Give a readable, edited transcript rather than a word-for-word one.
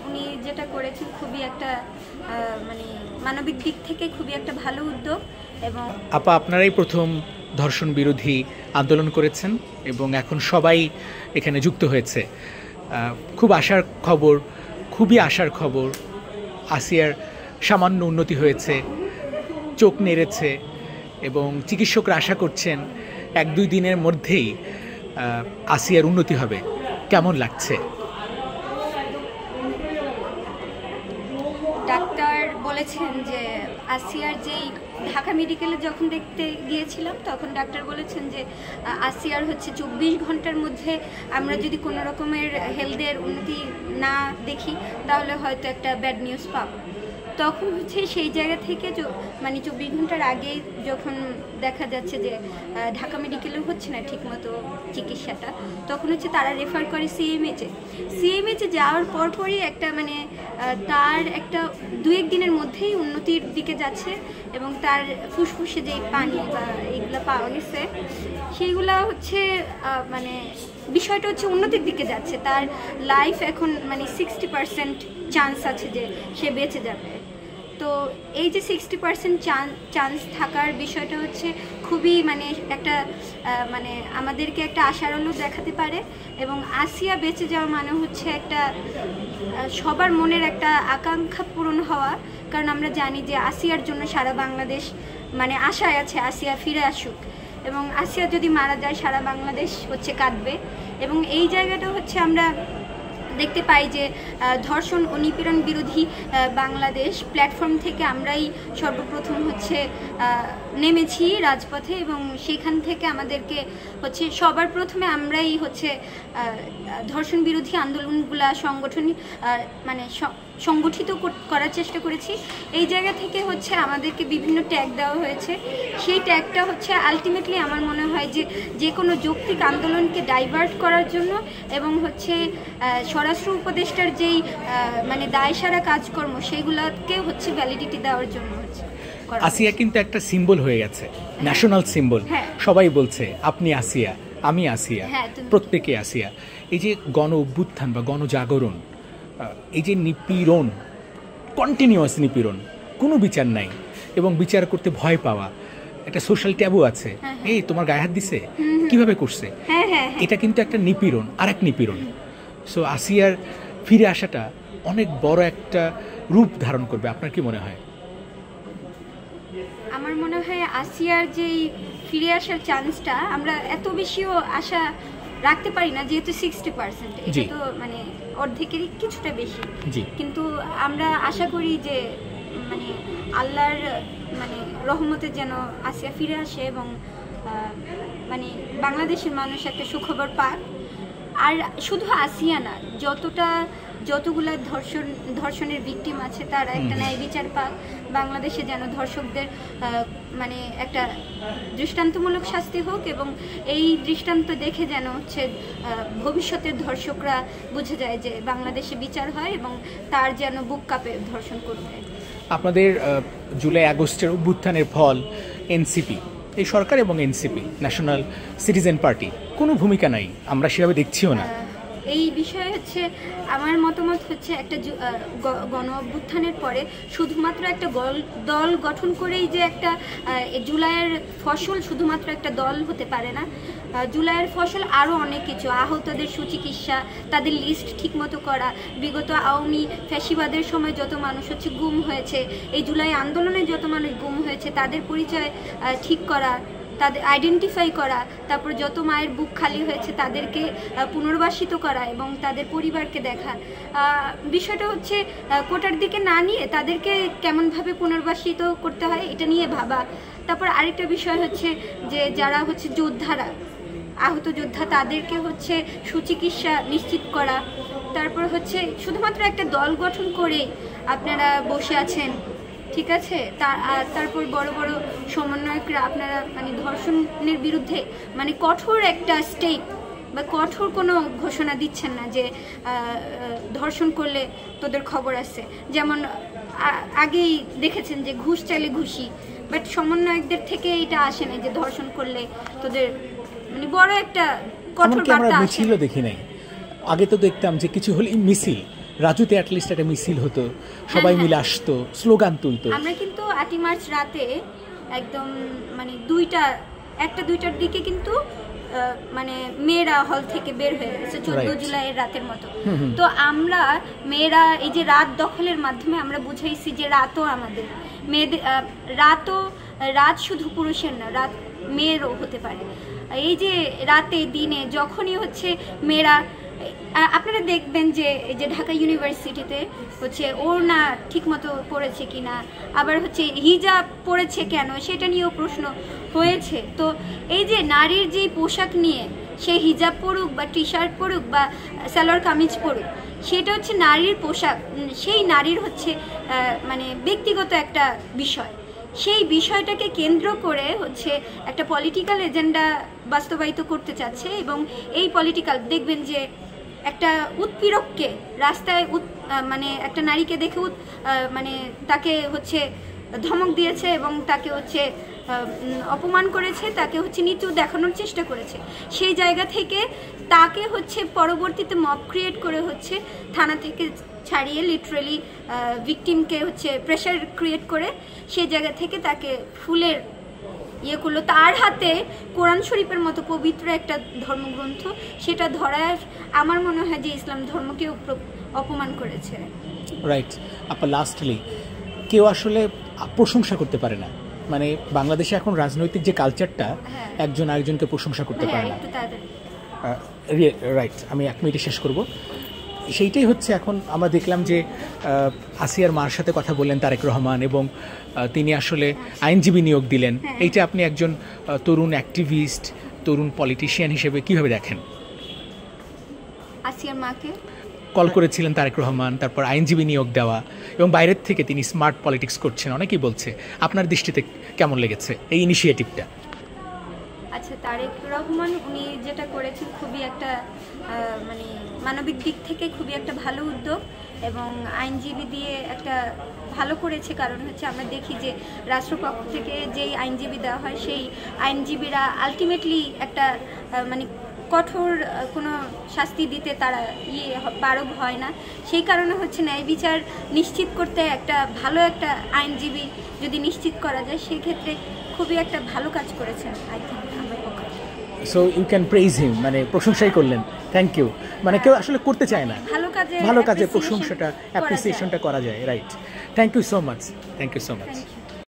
উনি যেটা করেছেন খুবই একটা মানে মানবিক দিক থেকে খুবই একটা ভালো উদ্যোগ। এবং আপা, আপনারাই প্রথম ধর্ষণ বিরোধী আন্দোলন করেছেন এবং এখন সবাই এখানে যুক্ত হয়েছে। খুব আশার খবর, খুবই আশার খবর। আসিয়ার সামান্য উন্নতি হয়েছে, চোখ নেড়েছে এবং চিকিৎসকরা আশা করছেন 1-2 দিনের মধ্যেই আসিয়ার উন্নতি হবে। কেমন লাগছে? ডাক্তার বলেছেন যে আসিয়ার যেই ঢাকা মেডিকেলে যখন দেখতে গিয়েছিলাম তখন ডাক্তার বলেছেন যে আসিয়ার হচ্ছে 24 ঘন্টার মধ্যে আমরা যদি কোনো রকমের হেলথের উন্নতি না দেখি তাহলে হয়তো একটা ব্যাড নিউজ পাবো। তখন হচ্ছে সেই জায়গা থেকে মানে 24 ঘন্টার আগে যখন দেখা যাচ্ছে যে ঢাকা মেডিকেলে হচ্ছে না ঠিকমতো চিকিৎসাটা, তখন হচ্ছে তারা রেফার করে সিএমএইচে যাওয়ার পরপরই একটা মানে তার একটা 2-1 দিনের মধ্যেই উন্নতির দিকে যাচ্ছে এবং তার ফুসফুসে যে পানি বা এইগুলো পাওয়া গেছে সেইগুলা হচ্ছে মানে বিষয়টা হচ্ছে উন্নতির দিকে যাচ্ছে। তার লাইফ এখন মানে 60% চান্স আছে যে সে বেঁচে যাবে। তো এই যে 60% চান্স থাকার বিষয়টা হচ্ছে খুবই মানে একটা মানে আমাদেরকে একটা আশার আলো দেখাতে পারে। এবং আসিয়া বেঁচে যাওয়া মানে হচ্ছে একটা সবার মনের একটা আকাঙ্ক্ষা পূরণ হওয়া। কারণ আমরা জানি যে আসিয়ার জন্য সারা বাংলাদেশ মানে আশায় আছে আসিয়া ফিরে আসুক, এবং আসিয়া যদি মারা যায় সারা বাংলাদেশ হচ্ছে কাঁদবে। এবং এই জায়গাটা হচ্ছে আমরা দেখতে পাই যে ধর্ষণ ও নিপীড়ন বিরোধী বাংলাদেশ প্ল্যাটফর্ম থেকে আমরাই সর্বপ্রথম হচ্ছে নেমেছি রাজপথে, এবং সেখান থেকে আমাদেরকে হচ্ছে সবার প্রথমে আমরাই হচ্ছে ধর্ষণ বিরোধী আন্দোলনগুলা মানে সংগঠিত করার চেষ্টা করেছি। এই জায়গা থেকে হচ্ছে আমাদেরকে বিভিন্ন ট্যাগ দেওয়া হয়েছে। সেই ট্যাগটা হচ্ছে আলটিমেটলি আমার মনে হয় যে কোনো যৌক্তিক আন্দোলনকে ডাইভার্ট করার জন্য এবং হচ্ছে স্বরাষ্ট্র উপদেষ্টার যেই মানে দায়সারা কাজকর্ম সেইগুলোকে হচ্ছে ভ্যালিডিটি দেওয়ার জন্য হচ্ছে। আসিয়া কিন্তু একটা সিম্বল হয়ে গেছে, ন্যাশনাল সিম্বল। সবাই বলছে আপনি আসিয়া, আমি আসিয়া, প্রত্যেকে আসিয়া। এই যে গণ অভ্যুত্থান বা গণজাগরণ, এই যে নিপীড়ন, কন্টিনিউয়াস নিপীড়ন, কোনো বিচার নাই এবং বিচার করতে ভয় পাওয়া, একটা সোশ্যাল ট্যাবু আছে। এই তোমার গায়ে হাত দিছে, কিভাবে করছে, এটা কিন্তু একটা নিপীড়ন, আর এক নিপীড়ন। সো আসিয়ার ফিরে আসাটা অনেক বড় একটা রূপ ধারণ করবে। আপনার কি মনে হয়? আমার মনে হয় আসিয়ার যেই ফিরে আসার চান্সটা আমরা এত বেশিও আশা রাখতে পারি না, যেহেতু 60%, এটা তো মানে অর্ধেকেরই কিছুটা বেশি। কিন্তু আমরা আশা করি যে মানে আল্লাহর মানে রহমতে যেন আসিয়া ফিরে আসে এবং মানে বাংলাদেশের মানুষ একটা সুখবর পাক। আর শুধু আসিয়া না, যতগুলা ধর্ষণের ভিকটিম আছে তারা একটা ন্যায় বিচার পাক। বাংলাদেশে যেন ধর্ষকদের মানে একটা দৃষ্টান্তমূলক শাস্তি হোক এবং এই দৃষ্টান্ত দেখে যেন হচ্ছে ভবিষ্যতের ধর্ষকরা বুঝে যায় যে বাংলাদেশে বিচার হয় এবং তার যেন বুক কাঁপে ধর্ষণ করবে। আপনাদের জুলাই আগস্টের অভ্যুত্থানের ফল এনসিপি, এই সরকার এবং এনসিপি ন্যাশনাল সিটিজেন পার্টি কোনো ভূমিকা নাই, আমরা সেভাবে দেখছিও না। এই বিষয়ে হচ্ছে আমার মতামত হচ্ছে একটা গণ অভ্যুত্থানের পরে শুধুমাত্র একটা দল গঠন করেই যে একটা জুলাইয়ের ফসল শুধুমাত্র একটা দল হতে পারে না। জুলাইয়ের ফসল আরও অনেক কিছু, আহতদের সুচিকিৎসা, তাদের লিস্ট ঠিকমতো করা, বিগত আওয়ামী ফ্যাসিবাদের সময় যত মানুষ হচ্ছে গুম হয়েছে, এই জুলাই আন্দোলনে যত মানুষ গুম হয়েছে তাদের পরিচয় ঠিক করা, তাদের আইডেন্টিফাই করা, তারপর যত মায়ের বুক খালি হয়েছে তাদেরকে পুনর্বাসিত করা এবং তাদের পরিবারকে দেখা। বিষয়টা হচ্ছে কোটার দিকে না নিয়ে তাদেরকে কেমনভাবে পুনর্বাসিত করতে হয় এটা নিয়ে ভাবা। তারপর আরেকটা বিষয় হচ্ছে যে যারা হচ্ছে যোদ্ধারা, আহত যোদ্ধা, তাদেরকে হচ্ছে সুচিকিৎসা নিশ্চিত করা। তারপর হচ্ছে শুধুমাত্র একটা দল গঠন করে আপনারা বসে আছেন, ঠিক আছে, তারপর বড় বড় সমন্বয়করা আপনারা মানে ধর্ষণের বিরুদ্ধে মানে কঠোর একটা স্টেপ বা কঠোর কোনো ঘোষণা দিচ্ছেন না যে ধর্ষণ করলে তোদের খবর আছে। যেমন আগেই দেখেছেন যে ঘুষ চাইলে ঘুষি, বাট সমন্বয়কদের থেকে এটা আসে না যে ধর্ষণ করলে তোদের মানে বড় একটা কঠোর বার্তা আসে। দেখি নাই, আগে তো দেখতাম যে কিছু হলেই মিছিল, রাজুতে অ্যাটলিস্ট একটা মিছিল হতো, সবাই মিলে আসতো, স্লোগান তুলতো। আমরা কিন্তু 8 মার্চ রাতে একদম মানে 1টা-2টার দিকে কিন্তু মানে মেয়েরা হল থেকে বের হয়ে গেছে 14 জুলাইয়ের রাতের মতো। তো আমরা মেয়েরা এই যে রাত দখলের মাধ্যমে আমরা বুঝাইছি যে রাতও আমাদের, মেয়েদের রাত শুধু পুরুষের না, রাত মেয়েরও হতে পারে। এই যে রাতে দিনে যখনই হচ্ছে মেয়েরা, আপনারা দেখবেন যে এই যে ঢাকা ইউনিভার্সিটিতে হচ্ছে ওড়না ঠিক মতো পড়েছে কিনা, আবার হচ্ছে হিজাব পড়েছে কেন সেটা নিয়েও প্রশ্ন হয়েছে। তো এই যে নারীর যে পোশাক নিয়ে, সে হিজাব পরুক বা টি শার্ট পরুক বা সালোয়ার কামিজ পরুক, সেটা হচ্ছে নারীর পোশাক, সেই নারীর হচ্ছে মানে ব্যক্তিগত একটা বিষয়। সেই বিষয়টাকে কেন্দ্র করে হচ্ছে একটা পলিটিক্যাল এজেন্ডা বাস্তবায়িত করতে চাচ্ছে। এবং এই পলিটিক্যাল দেখবেন যে একটা উৎপীড়ককে রাস্তায় মানে একটা নারীকে দেখে মানে তাকে হচ্ছে ধমক দিয়েছে এবং তাকে হচ্ছে অপমান করেছে, তাকে হচ্ছে নিচু দেখানোর চেষ্টা করেছে। সেই জায়গা থেকে তাকে হচ্ছে পরবর্তীতে মব ক্রিয়েট করে হচ্ছে থানা থেকে ছাড়িয়ে লিটারেলি ভিকটিমকে হচ্ছে প্রেশার ক্রিয়েট করে সেই জায়গা থেকে তাকে ফুলের ইয়ে করলো। তার হাতে কোরআন শরীফের মতো পবিত্র একটা ধর্মগ্রন্থ, সেটা ধরায় আমার মনে হয় যে ইসলাম ধর্মকে অপমান করেছে। রাইট আপা, লাস্টলি কেউ আসলে প্রশংসা করতে পারে না, মানে বাংলাদেশে এখন রাজনৈতিক যে কালচারটা, একজন আরেকজনকে প্রশংসা করতে পারে না। রাইট, আমি 1 মিনিটে শেষ করব। সেইটাই হচ্ছে এখন আমরা দেখলাম যে আসিয়ার মার সাথে কথা বললেন তারেক রহমান এবং তিনি আসলে আইনজীবী নিয়োগ দিলেন। এইটা আপনি একজন তরুণ অ্যাক্টিভিস্ট, তরুণ পলিটিশিয়ান হিসেবে কিভাবে দেখেন? আসিয়ার মাকে কল করেছিলেন তারেক রহমান, তারপর আইনজীবী নিয়োগ দেওয়া এবং বাইরের থেকে তিনি স্মার্ট পলিটিক্স করছেন অনেকেই বলছে। আপনার দৃষ্টিতে কেমন লেগেছে এই ইনিশিয়েটিভটা? আচ্ছা, তারেক রহমান উনি যেটা করেছেন খুবই একটা মানে মানবিক দিক থেকে খুবই একটা ভালো উদ্যোগ এবং আইনজীবী দিয়ে একটা ভালো করেছে। কারণ হচ্ছে আমরা দেখি যে রাষ্ট্রপক্ষ থেকে যেই আইনজীবী দেওয়া হয় সেই আইনজীবীরা আলটিমেটলি একটা মানে কঠোর কোনো শাস্তি দিতে তারা পারগ হয় না। সেই কারণে হচ্ছে ন্যায় বিচার নিশ্চিত করতে একটা ভালো একটা আইনজীবী যদি নিশ্চিত করা যায়, সেক্ষেত্রে খুবই একটা ভালো কাজ করেছেন আই থিঙ্ক আমার পক্ষে। So you can praise him, মানে প্রশংসাই করলেন। Thank you. মানে কেউ আসলে করতে চায় না, ভালো কাজে প্রশংসাটা, অ্যাপ্রিসিয়েশনটা করা যায়। Right, thank you so much.